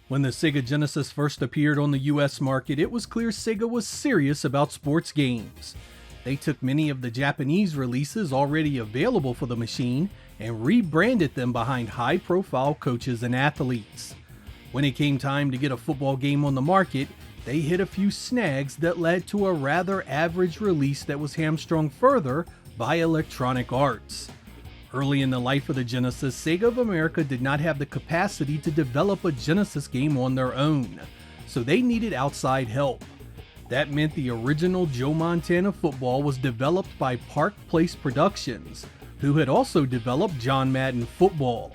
When the Sega Genesis first appeared on the US market, it was clear Sega was serious about sports games. They took many of the Japanese releases already available for the machine and rebranded them behind high-profile coaches and athletes. When it came time to get a football game on the market, they hit a few snags that led to a rather average release that was hamstrung further by Electronic Arts. Early in the life of the Genesis, Sega of America did not have the capacity to develop a Genesis game on their own, so they needed outside help. That meant the original Joe Montana Football was developed by Park Place Productions, who had also developed John Madden Football.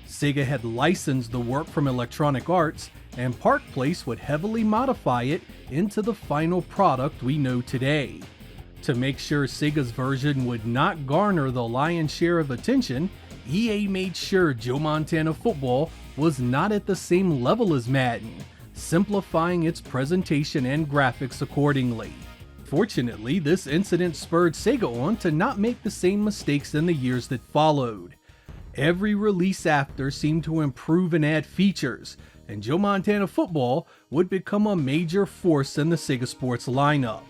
Sega had licensed the work from Electronic Arts, and Park Place would heavily modify it into the final product we know today. To make sure Sega's version would not garner the lion's share of attention, EA made sure Joe Montana Football was not at the same level as Madden, simplifying its presentation and graphics accordingly. Fortunately, this incident spurred Sega on to not make the same mistakes in the years that followed. Every release after seemed to improve and add features, and Joe Montana Football would become a major force in the Sega Sports lineup.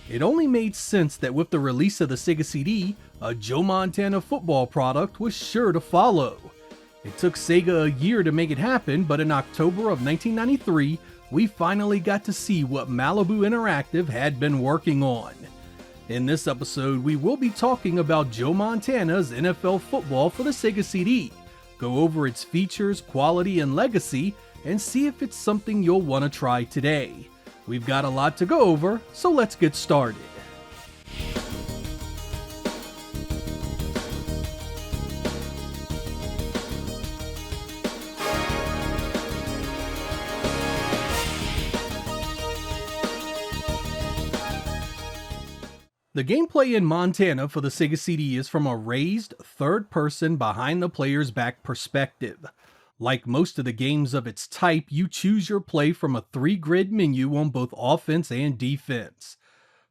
It only made sense that with the release of the Sega CD, a Joe Montana Football product was sure to follow. It took Sega a year to make it happen, but in October of 1993, we finally got to see what Malibu Interactive had been working on. In this episode, we will be talking about Joe Montana's NFL Football for the Sega CD, go over its features, quality, and legacy, and see if it's something you'll want to try today. We've got a lot to go over, so let's get started. The gameplay in Montana for the Sega CD is from a raised, third-person, behind-the-player's back perspective. Like most of the games of its type, you choose your play from a 3-grid menu on both offense and defense.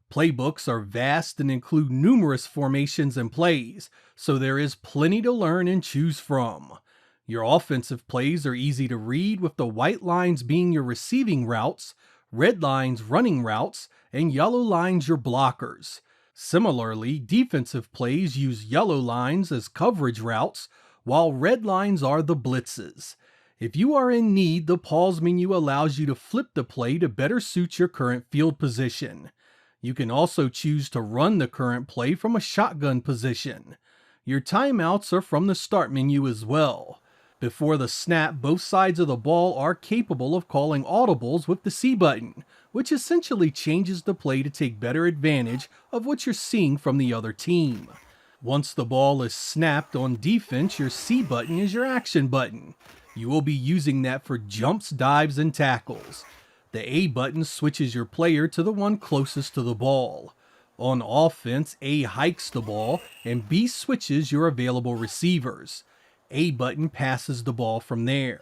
Playbooks are vast and include numerous formations and plays, so there is plenty to learn and choose from. Your offensive plays are easy to read, with the white lines being your receiving routes, red lines running routes, and yellow lines your blockers. Similarly, defensive plays use yellow lines as coverage routes, while red lines are the blitzes. If you are in need, the pause menu allows you to flip the play to better suit your current field position. You can also choose to run the current play from a shotgun position. Your timeouts are from the start menu as well. Before the snap, both sides of the ball are capable of calling audibles with the C button, which essentially changes the play to take better advantage of what you're seeing from the other team. Once the ball is snapped on defense, your C button is your action button. You will be using that for jumps, dives, and tackles. The A button switches your player to the one closest to the ball. On offense, A hikes the ball, and B switches your available receivers. A button passes the ball from there.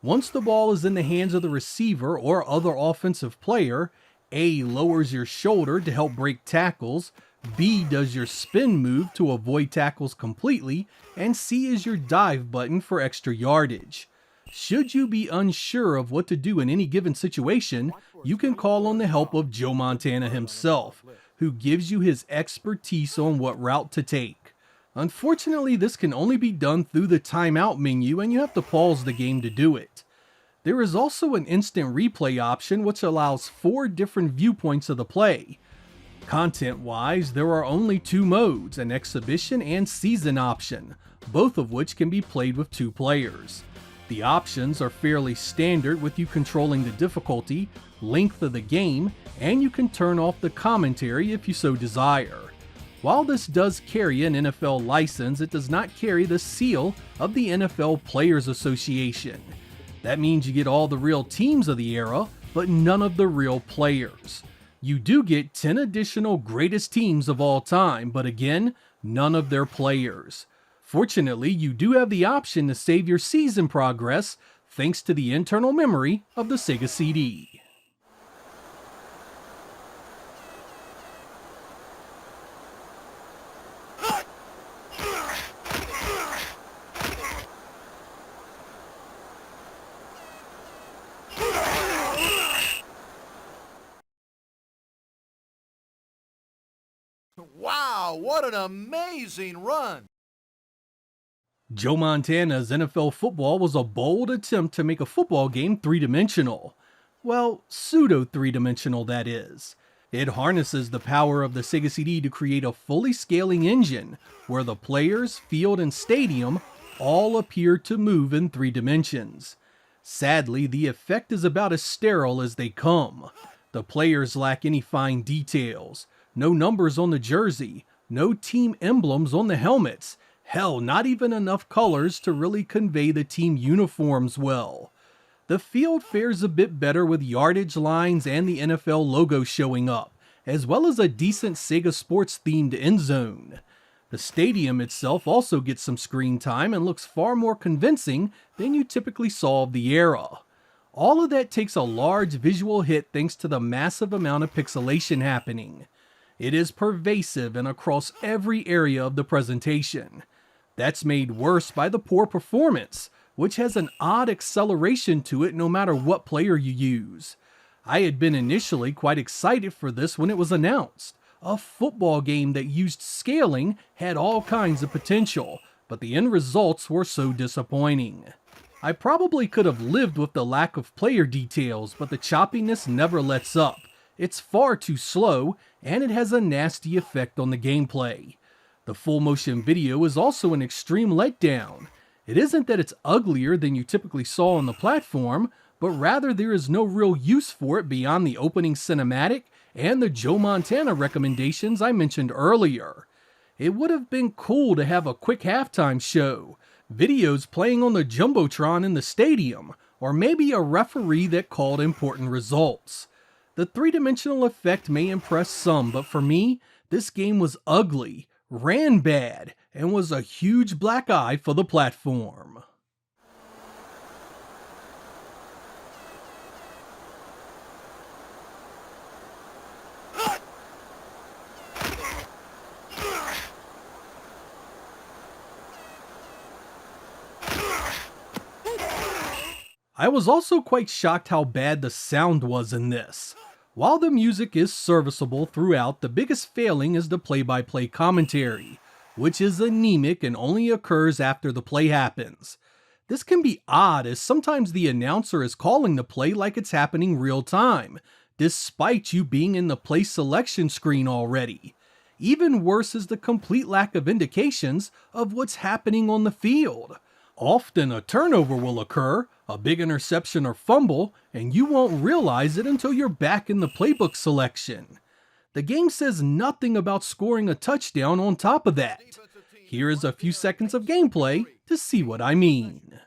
Once the ball is in the hands of the receiver or other offensive player, A lowers your shoulder to help break tackles, B does your spin move to avoid tackles completely, and C is your dive button for extra yardage. Should you be unsure of what to do in any given situation, you can call on the help of Joe Montana himself, who gives you his expertise on what route to take. Unfortunately, this can only be done through the timeout menu, and you have to pause the game to do it. There is also an instant replay option which allows 4 different viewpoints of the play. Content-wise, there are only 2 modes, an exhibition and season option, both of which can be played with 2 players. The options are fairly standard, with you controlling the difficulty, length of the game, and you can turn off the commentary if you so desire. While this does carry an NFL license, it does not carry the seal of the NFL Players Association. That means you get all the real teams of the era, but none of the real players. You do get 10 additional greatest teams of all time, but again, none of their players. Fortunately, you do have the option to save your season progress thanks to the internal memory of the Sega CD. Wow, what an amazing run! Joe Montana's NFL football was a bold attempt to make a football game three-dimensional. Well, pseudo-three-dimensional, that is. It harnesses the power of the Sega CD to create a fully scaling engine, where the players, field, and stadium all appear to move in 3 dimensions. Sadly, the effect is about as sterile as they come. The players lack any fine details, no numbers on the jersey, no team emblems on the helmets, hell, not even enough colors to really convey the team uniforms well. The field fares a bit better with yardage lines and the NFL logo showing up, as well as a decent Sega Sports themed end zone. The stadium itself also gets some screen time and looks far more convincing than you typically saw of the era. All of that takes a large visual hit thanks to the massive amount of pixelation happening. It is pervasive and across every area of the presentation. That's made worse by the poor performance, which has an odd acceleration to it no matter what player you use. I had been initially quite excited for this when it was announced. A football game that used scaling had all kinds of potential, but the end results were so disappointing. I probably could have lived with the lack of player details, but the choppiness never lets up. It's far too slow, and it has a nasty effect on the gameplay. The full motion video is also an extreme letdown. It isn't that it's uglier than you typically saw on the platform, but rather there is no real use for it beyond the opening cinematic and the Joe Montana recommendations I mentioned earlier. It would have been cool to have a quick halftime show, videos playing on the Jumbotron in the stadium, or maybe a referee that called important results. The three-dimensional effect may impress some, but for me, this game was ugly, ran bad, and was a huge black eye for the platform. I was also quite shocked how bad the sound was in this. While the music is serviceable throughout, the biggest failing is the play-by-play commentary, which is anemic and only occurs after the play happens. This can be odd as sometimes the announcer is calling the play like it's happening real time, despite you being in the play selection screen already. Even worse is the complete lack of indications of what's happening on the field. Often a turnover will occur, a big interception or fumble, and you won't realize it until you're back in the playbook selection. The game says nothing about scoring a touchdown on top of that. Here is a few seconds of gameplay to see what I mean.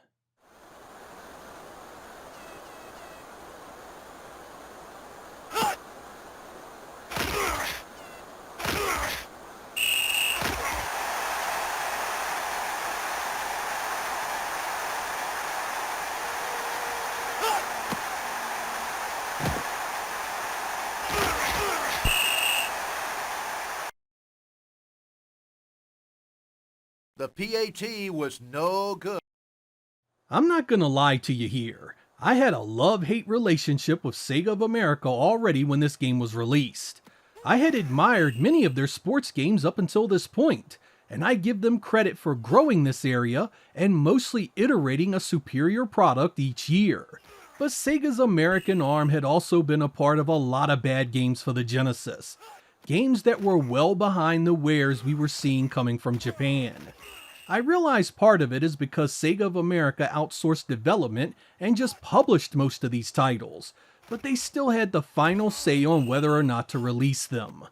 The PAT was no good. I'm not gonna lie to you here. I had a love-hate relationship with Sega of America already when this game was released. I had admired many of their sports games up until this point, and I give them credit for growing this area and mostly iterating a superior product each year. But Sega's American arm had also been a part of a lot of bad games for the Genesis. Games that were well behind the wares we were seeing coming from Japan. I realize part of it is because Sega of America outsourced development and just published most of these titles, but they still had the final say on whether or not to release them.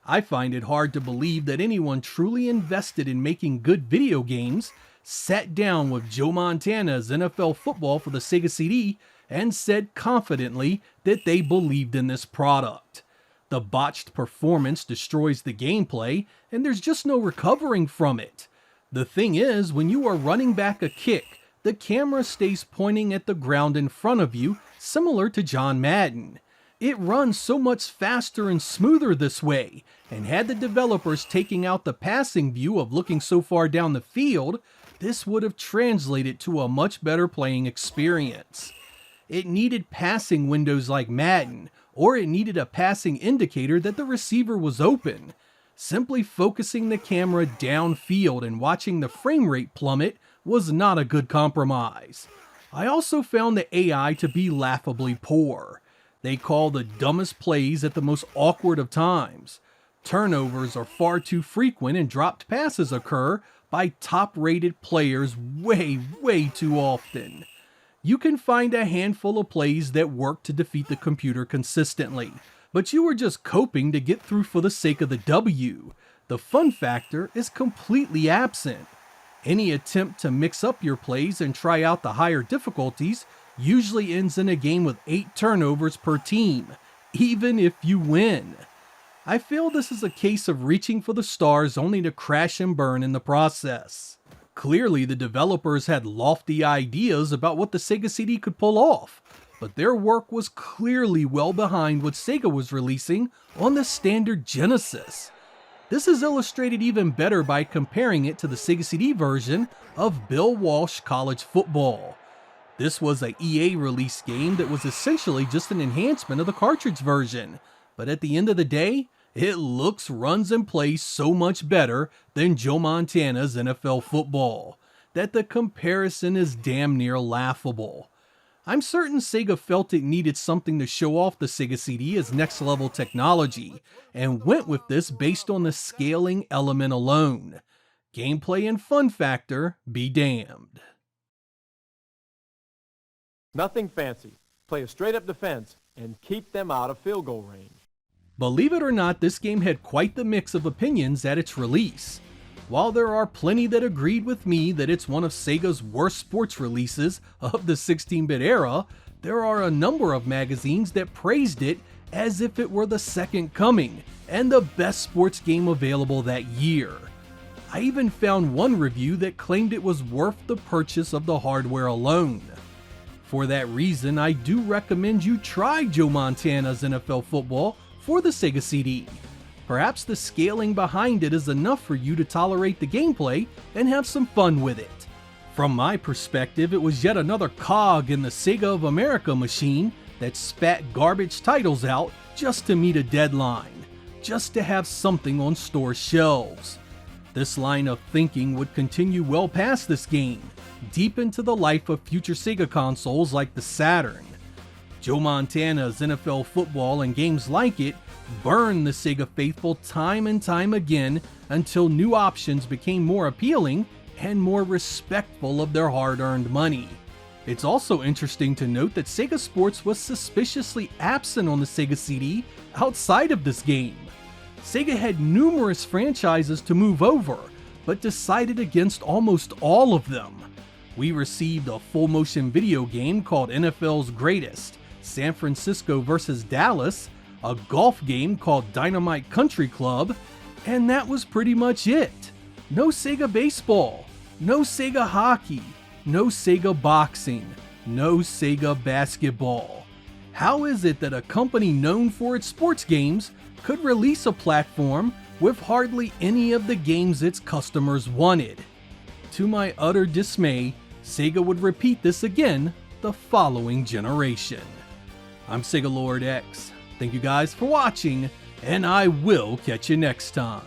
I find it hard to believe that anyone truly invested in making good video games sat down with Joe Montana's NFL football for the Sega CD and said confidently that they believed in this product. The botched performance destroys the gameplay, and there's just no recovering from it. The thing is, when you are running back a kick, the camera stays pointing at the ground in front of you, similar to John Madden. It runs so much faster and smoother this way, and had the developers taking out the passing view of looking so far down the field, this would have translated to a much better playing experience. It needed passing windows like Madden, or it needed a passing indicator that the receiver was open. Simply focusing the camera downfield and watching the frame rate plummet was not a good compromise. I also found the AI to be laughably poor. They call the dumbest plays at the most awkward of times. Turnovers are far too frequent and dropped passes occur by top-rated players way too often. You can find a handful of plays that work to defeat the computer consistently, but you are just coping to get through for the sake of the W. The fun factor is completely absent. Any attempt to mix up your plays and try out the higher difficulties usually ends in a game with 8 turnovers per team, even if you win. I feel this is a case of reaching for the stars only to crash and burn in the process. Clearly, the developers had lofty ideas about what the Sega CD could pull off, but their work was clearly well behind what Sega was releasing on the standard Genesis. This is illustrated even better by comparing it to the Sega CD version of Bill Walsh College Football. This was a EA release game that was essentially just an enhancement of the cartridge version, but at the end of the day, it looks, runs, and plays so much better than Joe Montana's NFL Football that the comparison is damn near laughable. I'm certain Sega felt it needed something to show off the Sega CD as next-level technology, and went with this based on the scaling element alone. Gameplay and fun factor be damned. Nothing fancy. Play a straight-up defense and keep them out of field goal range. Believe it or not, this game had quite the mix of opinions at its release. While there are plenty that agreed with me that it's one of Sega's worst sports releases of the 16-bit era, there are a number of magazines that praised it as if it were the second coming and the best sports game available that year. I even found one review that claimed it was worth the purchase of the hardware alone. For that reason, I do recommend you try Joe Montana's NFL Football for the Sega CD. Perhaps the scaling behind it is enough for you to tolerate the gameplay and have some fun with it. From my perspective, it was yet another cog in the Sega of America machine that spat garbage titles out just to meet a deadline, just to have something on store shelves. This line of thinking would continue well past this game, deep into the life of future Sega consoles like the Saturn. Joe Montana's NFL Football and games like it burned the Sega faithful time and time again until new options became more appealing and more respectful of their hard-earned money. It's also interesting to note that Sega Sports was suspiciously absent on the Sega CD outside of this game. Sega had numerous franchises to move over, but decided against almost all of them. We received a full-motion video game called NFL's Greatest, San Francisco vs. Dallas, a golf game called Dynamite Country Club, and that was pretty much it. No Sega Baseball, no Sega Hockey, no Sega Boxing, no Sega Basketball. How is it that a company known for its sports games could release a platform with hardly any of the games its customers wanted? To my utter dismay, Sega would repeat this again the following generation. I'm Sega Lord X. Thank you guys for watching, and I will catch you next time.